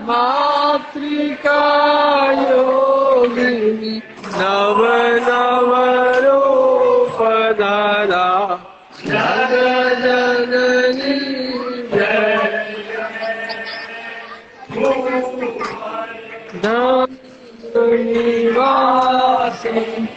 Ma योगिनी नव नव रूप धरा जग जननी जय धाम निवासिनी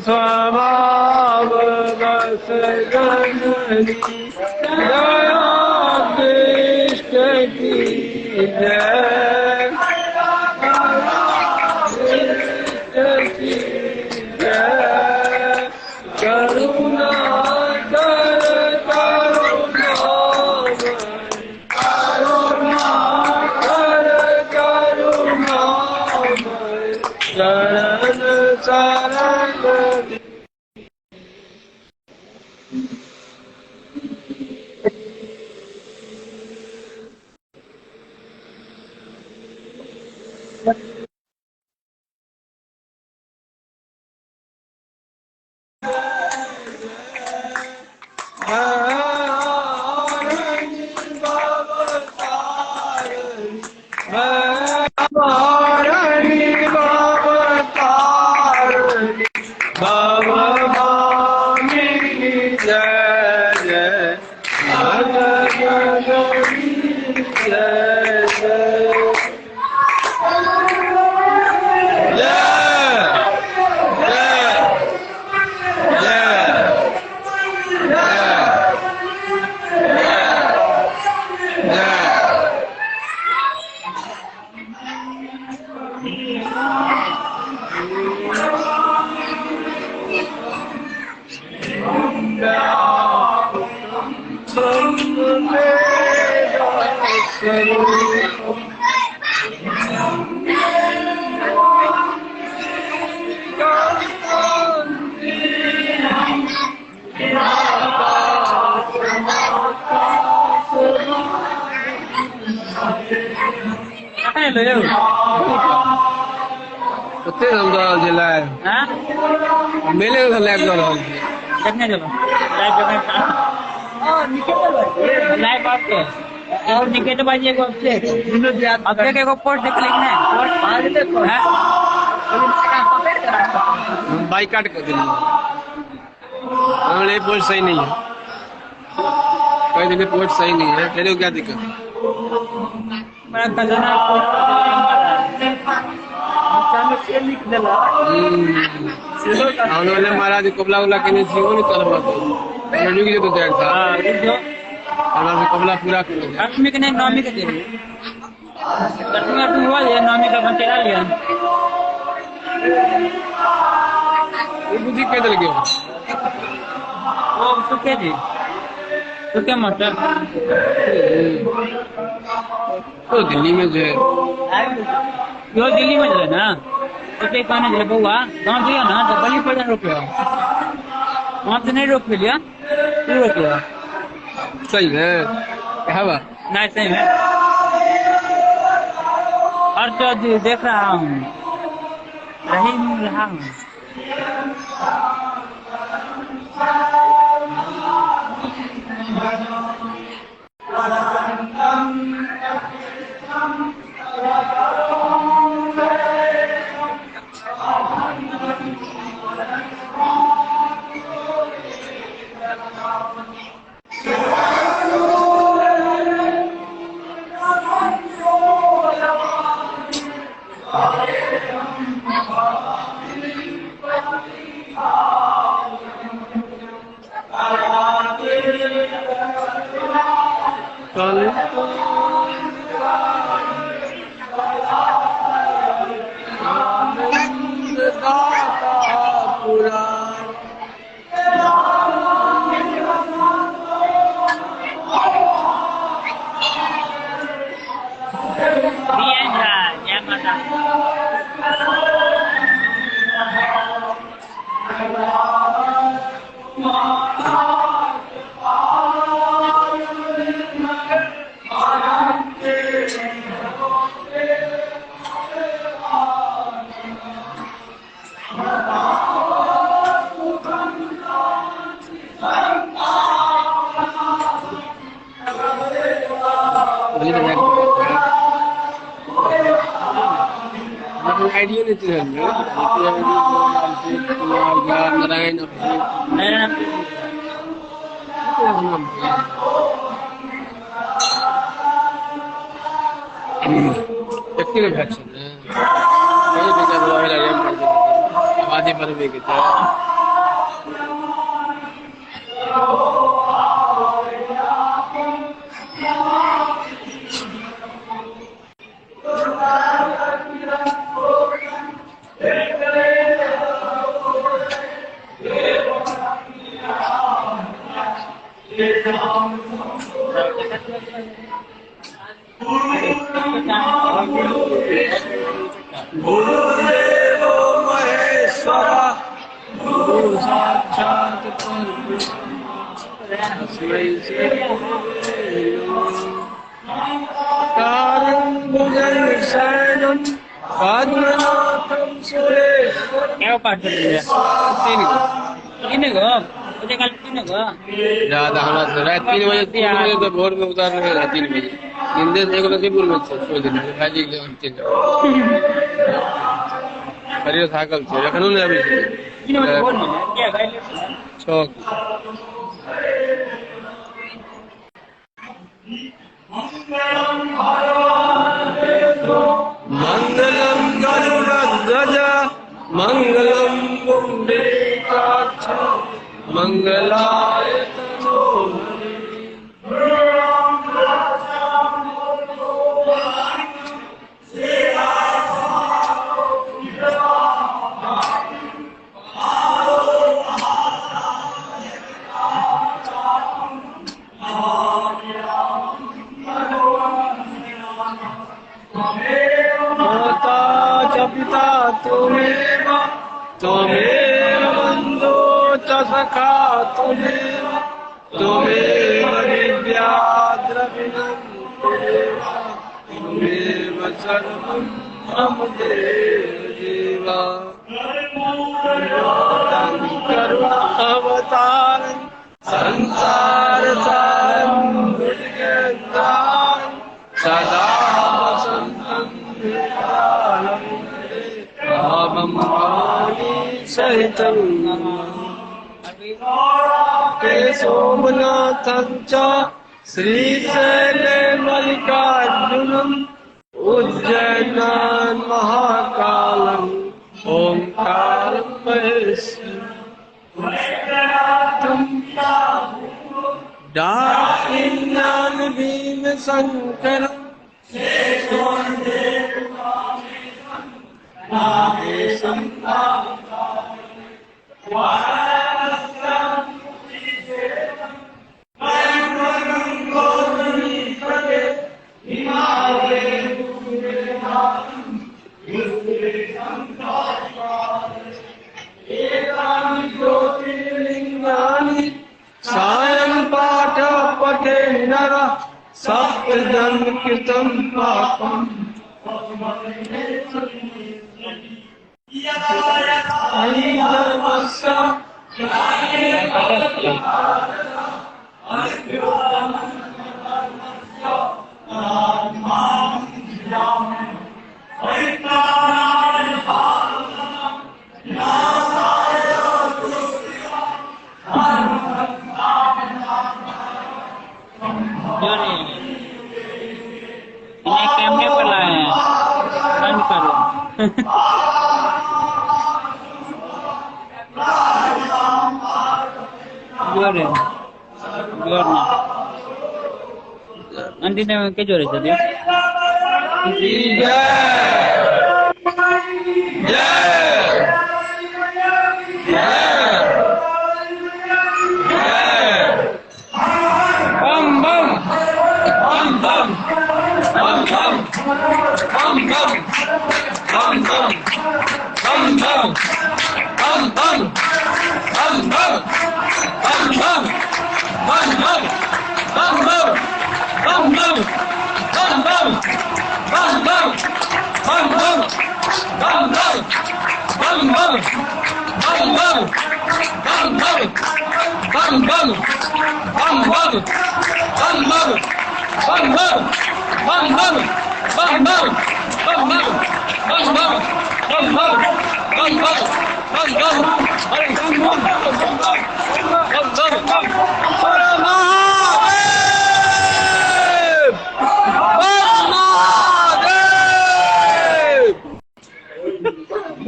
स्वभाव बस जननी दया दृष्ट की जय करुणा कर करुणामय शरण शरण Bhavani Bhavatarani Bhavamani Jai Jai Bhavani Jai Jai Hello, yo. Kete ramda jela hai. हाँ Mele ka lab kar raha hai. देखने चलो लाइव देखने लाइव आपके और निकेत बाजी को आपसे अपने के को पोस्ट देख लिखना है हाँ हम बाइकाट कर दिए हमारे पोस्ट सही नहीं है कोई जगह पोस्ट सही नहीं है तेरे को क्या दिक्कत बड़ा खजाना पोस्ट लिख देला हमने वाले महाराज कबला उला के नहीं जीवन नहीं कर पाते रुक जो तो देख था हाँ रुक जाओ हमारा कबला पूरा कर लिया अष्टमी के नहीं नवमी के दिन दसवीं अष्टमी हुआ है नवमी का बंटेरा लिया ये बुद्धि कैसे लगे वो सुखे जी सुखे मटर तो दिल्ली में जो है यो दिल्ली में जो है ना उसे कहने जो बउआ गाँव दिया ना तो बलि प्रदान रोके वहाँ तो नहीं रोक लिया तू रोक लिया सही है क्या बात नहीं सही है हर चौथ देख रहा हूँ रही रहा हूँ जय माता आइडिया नहीं थी नारायण मेरा नाम एक्टिव वैक्सीन है कई जगह दवाई लगा कर देते आबादी पर भी कहते हैं गुरुदेवो महेश्वरा गुरु साक्षात् तस्मै श्री भुजगशयनं पद्मनाभं सुरेश्वरं क्या पाठ कर रहे तीन किने गो मुझे कल किने गो ज्यादा हमारा रात 3 बजे तो भोर में उतार रहे हैं 3 बजे हिंदी एगो तो बोल बच्चे छोड़ देना भाजी के चल जाओ हरियो थाकल छे एखनो नहीं आबी छे किने मत बोल ने क्या गाइले चौक मंगलम गरुड़ध्वज मंगलम पुंडरीकाक्ष मंगलाय तनोहरि माता च पिता त्वमेव त्वमेव बन्धो च सखा त्वमेव विद्या द्रविणं त्वमेव सर्वं मम देव करुणावतारं संसारसारं भुजगेन्द्राय सदा वसन्तं भावं भवानी सहितं के सोमनाथं च श्रीशैलमल्लिकार्जुनम् उज्जयिनां महाकालम् ओंकारं महेश्वरम् दाक्षिणान भीम शंकरम् ज्योतिर्लिंगानि सायं पाठ पठे नर सप्तजन्म कृतं पापम् धर्मस्य जोरे इन्हें कैमरे पर लाए हैं बंद करो जोरे जोरना nanti nih ke jore jadi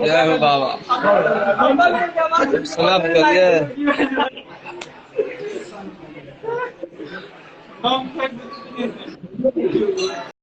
जय हो बाबा समाप्त करिए